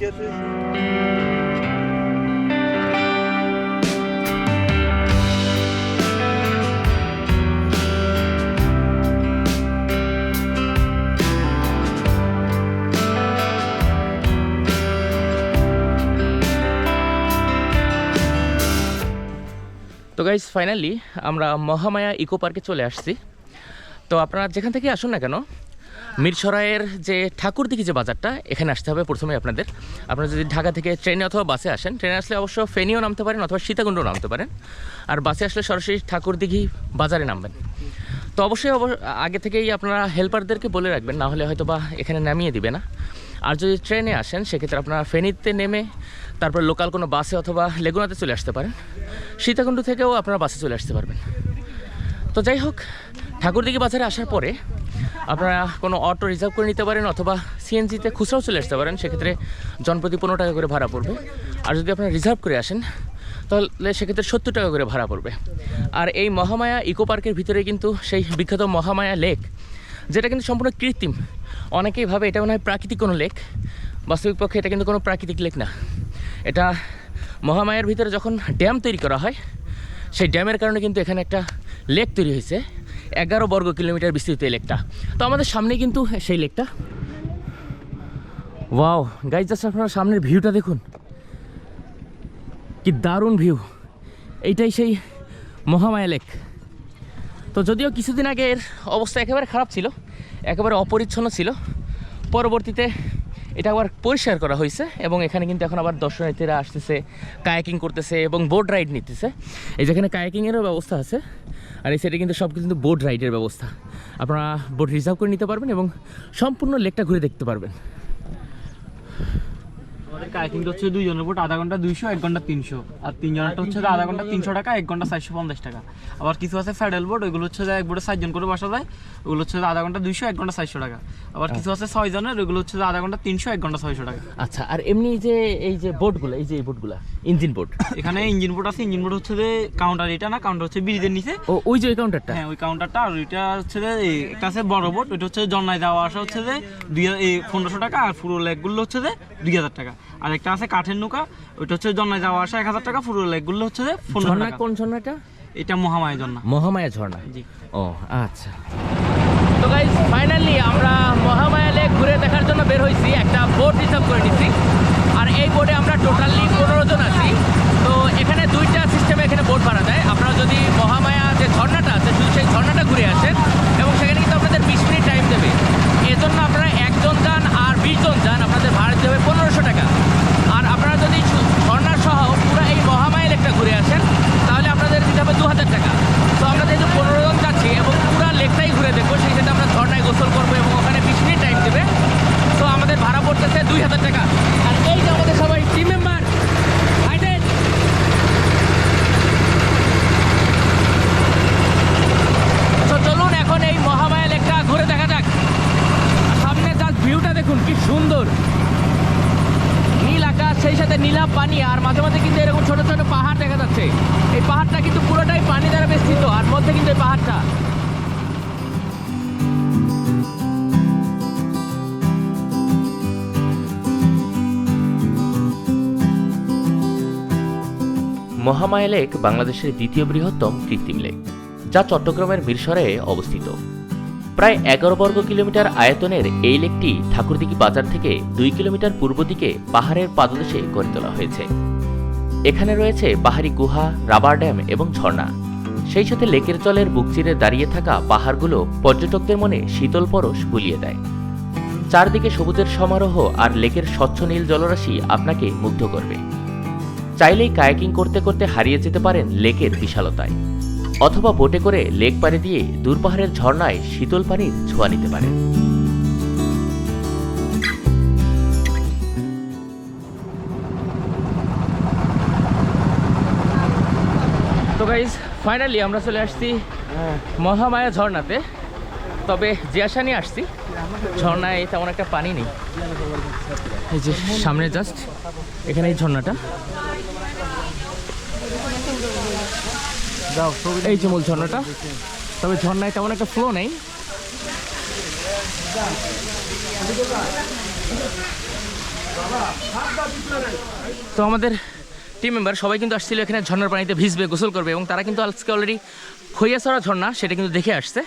তো guys finally আমরা Mahamaya eco পার্কে চলে আসছি। তো আপনারা যেখান থেকে আসুন না কেন, মিরসরাইয়ের যে ঠাকুরদিঘি যে বাজারটা, এখানে আসতে হবে প্রথমে আপনাদের। আপনারা যদি ঢাকা থেকে ট্রেনে অথবা বাসে আসেন, ট্রেনে আসলে অবশ্য ফেনীও নামতে পারেন অথবা সীতাকুণ্ডও নামতে পারেন, আর বাসে আসলে সরাসরি ঠাকুরদিঘি বাজারে নামবেন। তো অবশ্যই আগে থেকেই আপনারা হেল্পারদেরকে বলে রাখবেন, না হলে হয়তো বা এখানে নামিয়ে দিবে না। আর যদি ট্রেনে আসেন সেক্ষেত্রে আপনারা ফেনীতে নেমে তারপর লোকাল কোনো বাসে অথবা লেগুনাতে চলে আসতে পারেন। সীতাকুণ্ড থেকেও আপনারা বাসে চলে আসতে পারবেন। তো যাই হোক, ঠাকুরদিঘি বাজারে আসার পরে আপনারা কোনো অটো রিজার্ভ করে নিতে পারেন অথবা সিএনজিতে খুচরাও চলে আসতে পারেন। সেক্ষেত্রে জনপ্রতি 15 টাকা করে ভাড়া পড়বে। আর যদি আপনারা রিজার্ভ করে আসেন তাহলে সেক্ষেত্রে 70 টাকা করে ভাড়া পড়বে। আর এই মহামায়া ইকো পার্কের ভিতরে কিন্তু সেই বিখ্যাত মহামায়া লেক, যেটা কিন্তু সম্পূর্ণ কৃত্রিম। অনেকেই ভাবে এটা মনে হয় প্রাকৃতিক কোনো লেক, বাস্তবিক পক্ষে এটা কিন্তু কোনো প্রাকৃতিক লেক না। এটা মহামায়ার ভিতরে যখন ড্যাম তৈরি করা হয়, সেই ড্যামের কারণে কিন্তু এখানে একটা লেক তৈরি হয়েছে। 11 বর্গ কিলোমিটার বিস্তৃত এই লেকটা। তো আমাদের সামনে কিন্তু সেই লেকটা। ওয়াও গাইস, জাস্ট আপনারা সামনের ভিউটা দেখুন, কি দারুণ ভিউ। এইটাই সেই মহামায়া লেক। তো যদিও কিছুদিন আগে এর অবস্থা একেবারে খারাপ ছিল, একেবারে অপরিচ্ছন্ন ছিল, পরবর্তীতে এটা আবার পরিষ্কার করা হয়েছে এবং এখানে কিন্তু এখন আবার দর্শনার্থীরা আসতেছে, কায়াকিং করতেছে এবং বোট রাইড নিতেছে। এই যেখানে কায়াকিংয়েরও ব্যবস্থা আছে, আর এই সাইডে কিন্তু সব কিন্তু বোট রাইডের ব্যবস্থা। আপনারা বোট রিজার্ভ করে নিতে পারবেন এবং সম্পূর্ণ লেকটা ঘুরে দেখতে পারবেন। আমাদের কায়াকিংটা হচ্ছে 2 জনের বোট আধা ঘন্টা 200, 1 ঘন্টা 300, আর 3 জনেরটা হচ্ছে আধা ঘন্টা 300 টাকা, 1 ঘন্টা 450 টাকা। আবার কিছু আছে প্যাডেল বোট, ওইগুলো হচ্ছে এক বোটে 4 জন করে বসা যায়, ওগুলো হচ্ছে আধা ঘন্টা 200, 1 ঘন্টা 400 টাকা। আবার কিছু আছে 6 জনের, ওইগুলো হচ্ছে আধা ঘন্টা 300, 1 ঘন্টা 600 টাকা। আচ্ছা, আর এমনি যে এই যে বোটগুলো, এই যে এই বোটগুলো ইঞ্জিন বোট, এখানে ইঞ্জিন বোট আছে। ইঞ্জিন বোট হচ্ছে যে কাউন্টার, এটা না, কাউন্টার হচ্ছে ব্রিজের নিচে। ও ওই যে কাউন্টারটা? হ্যাঁ, ওই কাউন্টারটা। আর ওইটা হচ্ছে যে একটা আছে বড় বোট, ওইটা হচ্ছে জন্নায় যাওয়া আসা হচ্ছে যে 1500 টাকা, আর পুরো লেকগুলো হচ্ছে যে 2000 টাকা। আর একটা আছে কাঠের নৌকা, ওইটা হচ্ছে জন্নায় যাওয়া আসা 1000 টাকা, পুরো লেকগুলো হচ্ছে যে 1500 টাকা। কোন ঝর্ণাটা? এটা মহামায়া ঝর্ণা। মহামায়া ঝর্ণা, জি। ও আচ্ছা। তো গাইস ফাইনালি আমরা মহামায়া লেক ঘুরে দেখার জন্য বের হয়েছি। একটা বোট রিজার্ভ করে নিচ্ছি, আর এই বোটে আমরা টোটালি 15 জন আছি। তো এখানে 2টা সিস্টেমে এখানে বোট ভাড়া দেয়। আপনারা যদি মহামায়া যে ঝর্ণাটা আছে, শুধু সেই ঝর্ণাটা ঘুরে আসেন, এবং সেখানে কিন্তু আপনাদের 20 মিনিট টাইম দেবে। এজন্য আপনারা 1 জন যান আর 20 জন যান, আপনাদের ভাড়া দিতে হবে 1500 টাকা। আর আপনারা যদি ঝর্ণা সহ পুরো এই মহামায়া লেকটা ঘুরে আসেন, তাহলে আপনাদের দিতে হবে 2000 টাকা। তো আমরা যেহেতু 15 জন যাচ্ছি এবং পুরো লেকটাই ঘুরে দেখবো, সেই ক্ষেত্রে আমরা ঝর্ণায় গোসল করবো এবং ওখানে 20 মিনিট টাইম দেবে। তো আমাদের ভাড়া পড়তেছে 2000 টাকা। আর এই যে আমাদের সবাই টিম মেম্বার, তো চলুন এখন এই মহামায়া লেকটা ঘুরে দেখা যাক। সামনে জাস্ট ভিউটা দেখুন, কি সুন্দর নীল আকাশ, সেই সাথে নীলা পানি, আর মাঝে মাঝে কিন্তু এরকম ছোট ছোট পাহাড় দেখা যাচ্ছে। এই পাহাড়টা কিন্তু পুরোটাই পানি দ্বারা বেষ্টিত, আর মধ্যে কিন্তু এই পাহাড়টা। মহামায়া লেক বাংলাদেশের দ্বিতীয় বৃহত্তম কৃত্রিম লেক, যা চট্টগ্রামের মিরসরাইয়ে অবস্থিত। প্রায় 11 বর্গ কিলোমিটার আয়তনের এই লেকটি ঠাকুরদিঘি বাজার থেকে 2 কিলোমিটার পূর্ব দিকে পাহাড়ের পাদদেশে গড়ে তোলা হয়েছে। এখানে রয়েছে পাহাড়ি গুহা, রাবার ড্যাম এবং ঝর্ণা। সেই সাথে লেকের জলের বুক চিরে দাঁড়িয়ে থাকা পাহাড়গুলো পর্যটকদের মনে শীতল পরশ বুলিয়ে দেয়। চারদিকে সবুজের সমারোহ আর লেকের স্বচ্ছ নীল জলরাশি আপনাকে মুগ্ধ করবে। চাইলেই কায়াকিং করতে করতে হারিয়ে যেতে পারেন লেকের বিশালতায়, অথবা বোটে করে লেক পাড়ে দিয়ে দূর পাহাড়ের ঝর্ণায় শীতল পানির ছোঁয়া নিতে পারেন। তো গাইজ ফাইনালি আমরা চলে আসছি মহামায়া ঝর্ণাতে। তবে যে আশা নিয়ে আসছি, ঝর্ণায় তেমন একটা পানি নেই। এই যে সামনে জাস্ট এখানে এই ঝর্ণাটা, এই যে মূল ঝর্ণাটা। তবে ঝর্ণায় তেমন একটা ফ্লো নেই। তো আমাদের টিম মেম্বার সবাই কিন্তু আসছিল এখানে ঝর্ণার পানিতে ভিজবে, গোসল করবে, এবং তারা কিন্তু আজকে অলরেডি খৈয়াছড়া ঝর্ণা সেটা কিন্তু দেখে আসছে।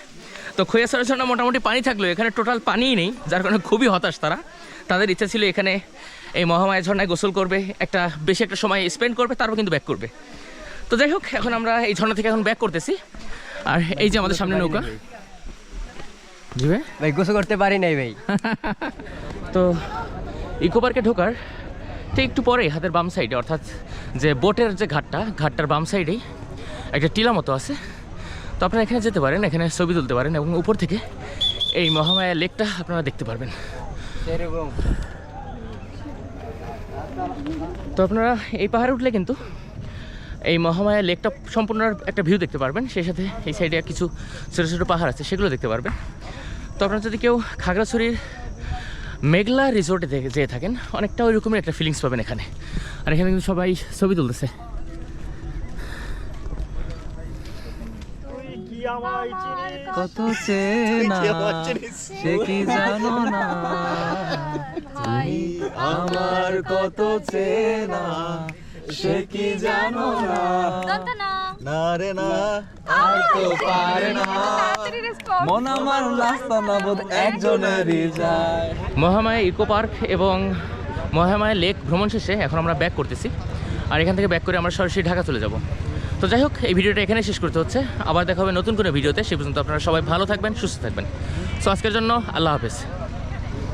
তো খৈয়াছড়া ঝর্ণা মোটামুটি পানি থাকলেও এখানে টোটাল পানিই নেই, যার কারণে খুবই হতাশ তারা। তাদের ইচ্ছা ছিল এখানে এই মহামায়া ঝর্ণায় গোসল করবে, বেশি একটা সময় স্পেন্ড করবে, তারপর কিন্তু ব্যাক করবে। তো যাই হোক, এখন আমরা এই ঝর্ণা থেকে এখন ব্যাক করতেছি। আর এই যে আমাদের সামনে নৌকা। জি ভাই, ভাই গোসল করতে পারি নাই ভাই। তো ইকো পার্কে ঢোকার ঠিক একটু পরে হাতের বাম সাইডে, অর্থাৎ যে বোটের যে ঘাটটার বাম সাইডেই একটা টিলা মতো আছে। তো আপনারা এখানে যেতে পারেন, এখানে ছবি তুলতে পারেন, এবং উপর থেকে এই মহামায়া লেকটা আপনারা দেখতে পারবেন। তো আপনারা এই পাহাড়ে উঠলে কিন্তু এই মহামায়া লেকটা সম্পূর্ণ একটা ভিউ দেখতে পারবেন, সেই সাথে এই সাইডে কিছু ছোটো ছোটো পাহাড় আছে, সেগুলো দেখতে পারবেন। তো আপনারা যদি কেউ খাগড়াছড়ির মেঘলা রিসোর্টে যেয়ে থাকেন, অনেকটা ওই রকমের একটা ফিলিংস পাবেন এখানে। আর এখানে কিন্তু সবাই ছবি তুলতেছে। কত চেনা সে কি জানো না, তুমি আমার কত চেনা সে কি জানো না, না রে না আর তো পারে না, মন আমার রাস্তা না বোধ একজনেরই যায়। মহামায়া ইকো পার্ক এবং মহামায়া লেক ভ্রমণ শেষে এখন আমরা ব্যাক করতেছি। আর এখান থেকে ব্যাক করে আমরা সরাসরি ঢাকা চলে যাব। তো যাই হোক, এই ভিডিওটা এখানে শেষ করতে হচ্ছে। আবার দেখা হবে নতুন কোনো ভিডিওতে। সে পর্যন্ত আপনারা সবাই ভালো থাকবেন, সুস্থ থাকবেন। সো আজকের জন্য আল্লাহ হাফেজ।